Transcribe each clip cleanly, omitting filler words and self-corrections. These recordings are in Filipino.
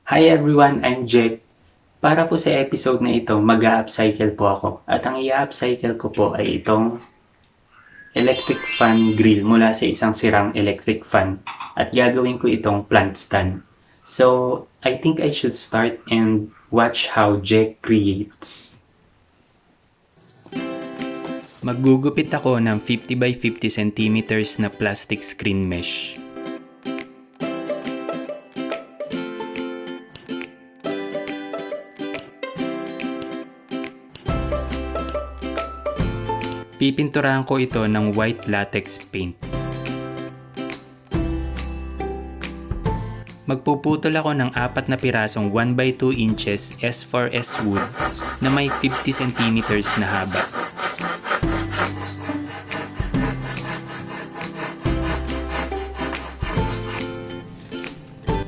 Hi everyone, I'm Jake. Para po sa episode na ito, mag-a-upcycle po ako. At ang i-upcycle ko po ay itong electric fan grill mula sa isang sirang electric fan. At gagawin ko itong plant stand. So, I think I should start and watch how Jake creates. Maggugupit ako ng 50 by 50 centimeters na plastic screen mesh. Pipinturahan ko ito ng white latex paint. Magpuputol ako ng 4 na pirasong 1 by 2 inches S4S wood na may 50 centimeters na haba.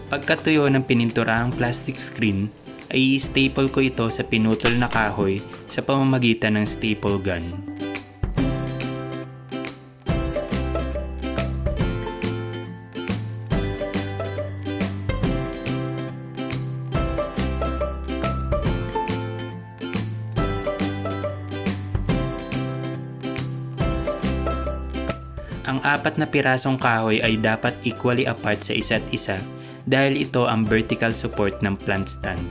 Pagkatuyo ng pininturahang plastic screen, ay i-staple ko ito sa pinutol na kahoy sa pamamagitan ng staple gun. Ang 4 na pirasong kahoy ay dapat equally apart sa isa't isa dahil ito ang vertical support ng plant stand.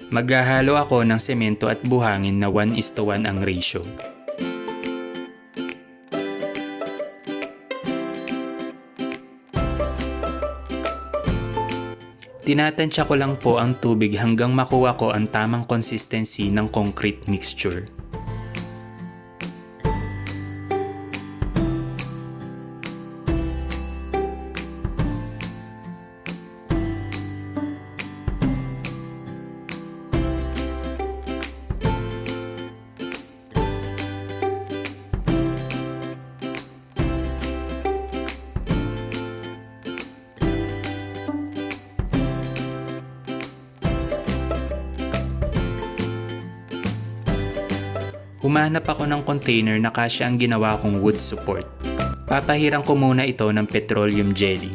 Maghahalo ako ng semento at buhangin na 1:1 ang ratio. Tinatansya ko lang po ang tubig hanggang makuha ko ang tamang consistency ng concrete mixture. Humanap ako ng container na kasya ang ginawa kong wood support. Papahiran ko muna ito ng petroleum jelly.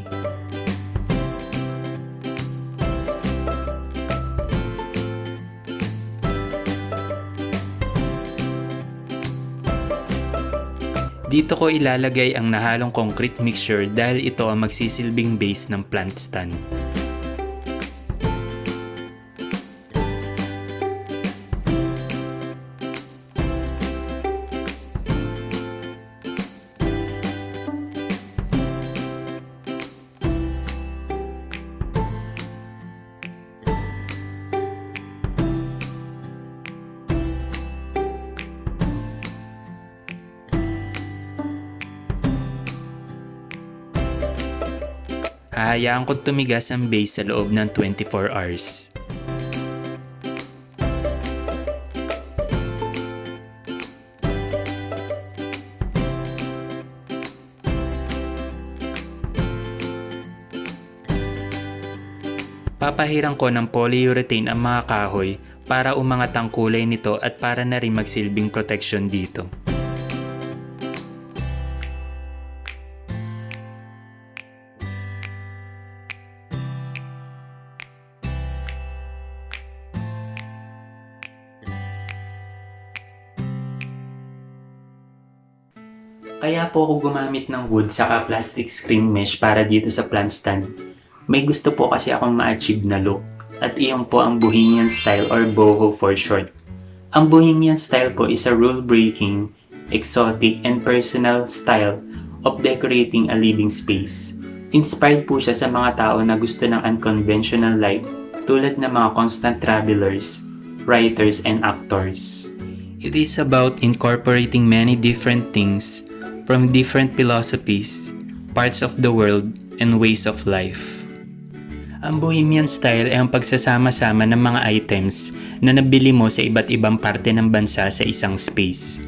Dito ko ilalagay ang nahalong concrete mixture dahil ito ang magsisilbing base ng plant stand. Hahayaan ko tumigas ang base sa loob ng 24 hours. Papahiran ko ng polyurethane ang mga kahoy para umangat ang kulay nito at para na rin magsilbing protection dito. Kaya po ako gumamit ng wood saka plastic screen mesh para dito sa plant stand. May gusto po kasi akong ma-achieve na look at iyon po ang Bohemian style or boho for short. Ang Bohemian style po is a rule-breaking, exotic, and personal style of decorating a living space. Inspired po siya sa mga tao na gusto ng unconventional life tulad ng mga constant travelers, writers, and actors. It is about incorporating many different things from different philosophies, parts of the world, and ways of life. Ang Bohemian style ay ang pagsasama-sama ng mga items na nabili mo sa iba't ibang parte ng bansa sa isang space.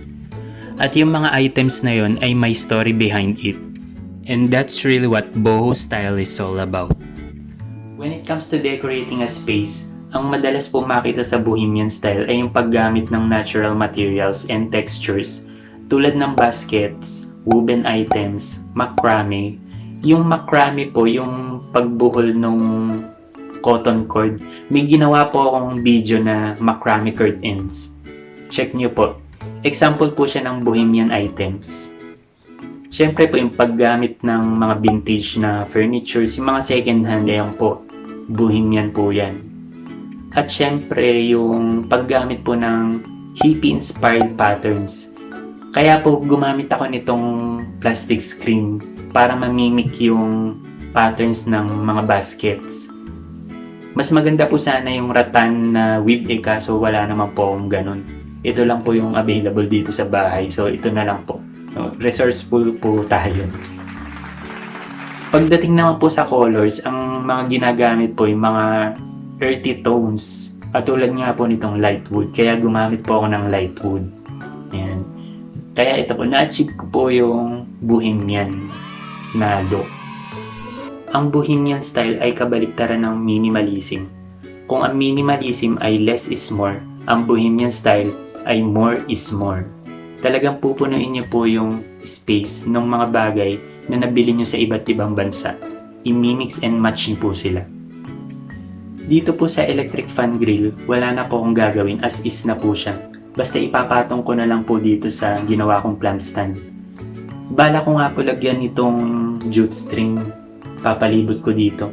At yung mga items na yon ay may story behind it. And that's really what boho style is all about. When it comes to decorating a space, ang madalas po makita sa Bohemian style ay yung paggamit ng natural materials and textures tulad ng baskets, woven items, macrame. Yung macrame po, yung pagbuhol ng cotton cord. May ginawa po akong video na macrame curtains. Check nyo po. Example po siya ng Bohemian items. Siyempre po yung paggamit ng mga vintage na furnitures, yung mga second hand, ayan po. Bohemian po yan. At siyempre yung paggamit po ng hippie-inspired patterns. Kaya po gumamit ako nitong plastic screen para mamimik yung patterns ng mga baskets. Mas maganda po sana yung rattan na weave kaso wala naman po akong ganun. Ito lang po yung available dito sa bahay, so ito na lang po. So, resourceful po tayo. Pagdating naman po sa colors, ang mga ginagamit po yung mga earthy tones. Katulad nga po nitong light wood, kaya gumamit po ako ng light wood. Ayan. Kaya ito po, na-achieve ko po yung Bohemian na look. Ang Bohemian style ay kabaliktaran ng minimalism. Kung ang minimalism ay less is more, ang Bohemian style ay more is more. Talagang pupunuin niyo po yung space ng mga bagay na nabili niyo sa iba't ibang bansa. I-mix and match niyo po sila. Dito po sa electric fan grill, wala na po akong gagawin, as is na po siya. Basta ipapatong ko na lang po dito sa ginawa kong plant stand. Bala ko nga po lagyan itong jute string, papalibot ko dito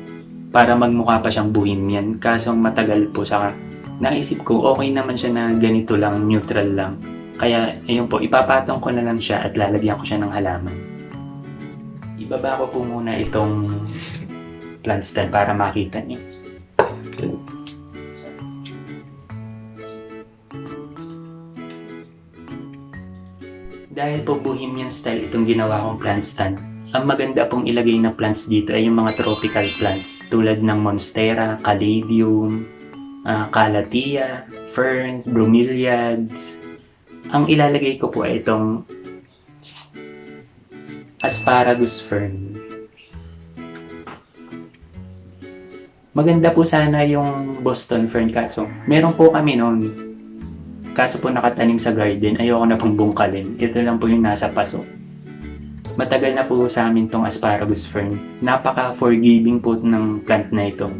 para magmukha pa siyang Bohemian, kaso matagal po saka naisip ko okay naman siya na ganito lang, neutral lang. Kaya ayun po, ipapatong ko na lang siya at lalagyan ko siya ng halaman. Ibaba ko po muna itong plant stand para makita niyo. Dahil po Bohemian style itong ginawa kong plant stand, ang maganda pong ilagay na plants dito ay yung mga tropical plants tulad ng monstera, caladium, calathea, ferns, bromeliads. Ang ilalagay ko po ay itong asparagus fern. Maganda po sana yung Boston fern kaso meron po kami noon. Kaso po nakatanim sa garden, ayoko na pong bungkalin. Ito lang po yung nasa paso. Matagal na po sa amin tong asparagus fern. Napaka-forgiving po ng plant na ito.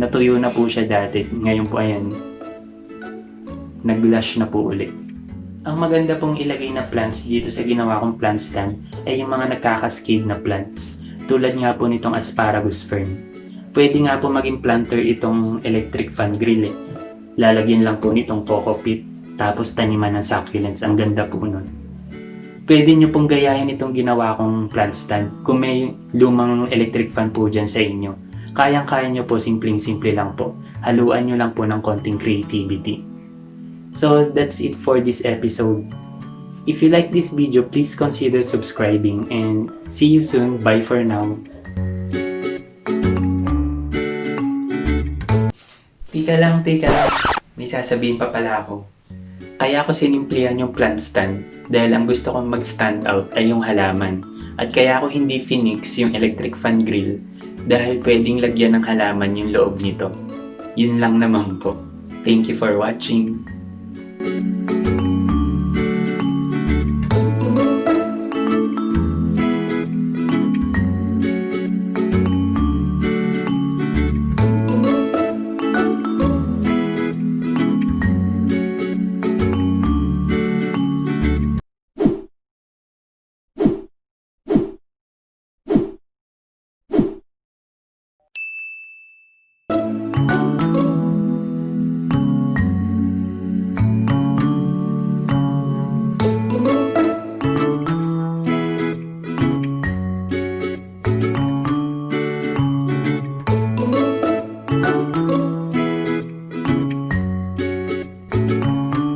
Natuyo na po siya dati. Ngayon po ayan, nag-blush na po ulit. Ang maganda pong ilagay na plants dito sa ginawa kong plant stand ay yung mga nagkakascade na plants. Tulad nga po nitong asparagus fern. Pwede nga po maging planter itong electric fan grill eh. Lalagyan lang po nitong coco peat. Tapos taniman ng succulents. Ang ganda po nun. Pwede nyo pong gayahin itong ginawa kong plant stand. Kung may lumang electric fan po dyan sa inyo, kayang-kaya nyo po, simpleng-simple lang po. Haluan nyo lang po ng konting creativity. So, that's it for this episode. If you like this video, please consider subscribing and see you soon. Bye for now. Tika lang. May sasabihin pa pala ako. Kaya ako sinimplihan yung plant stand dahil ang gusto kong mag-stand out ay yung halaman. At kaya ako hindi finix yung electric fan grill dahil pwedeng lagyan ng halaman yung loob nito. Yun lang naman po. Thank you for watching.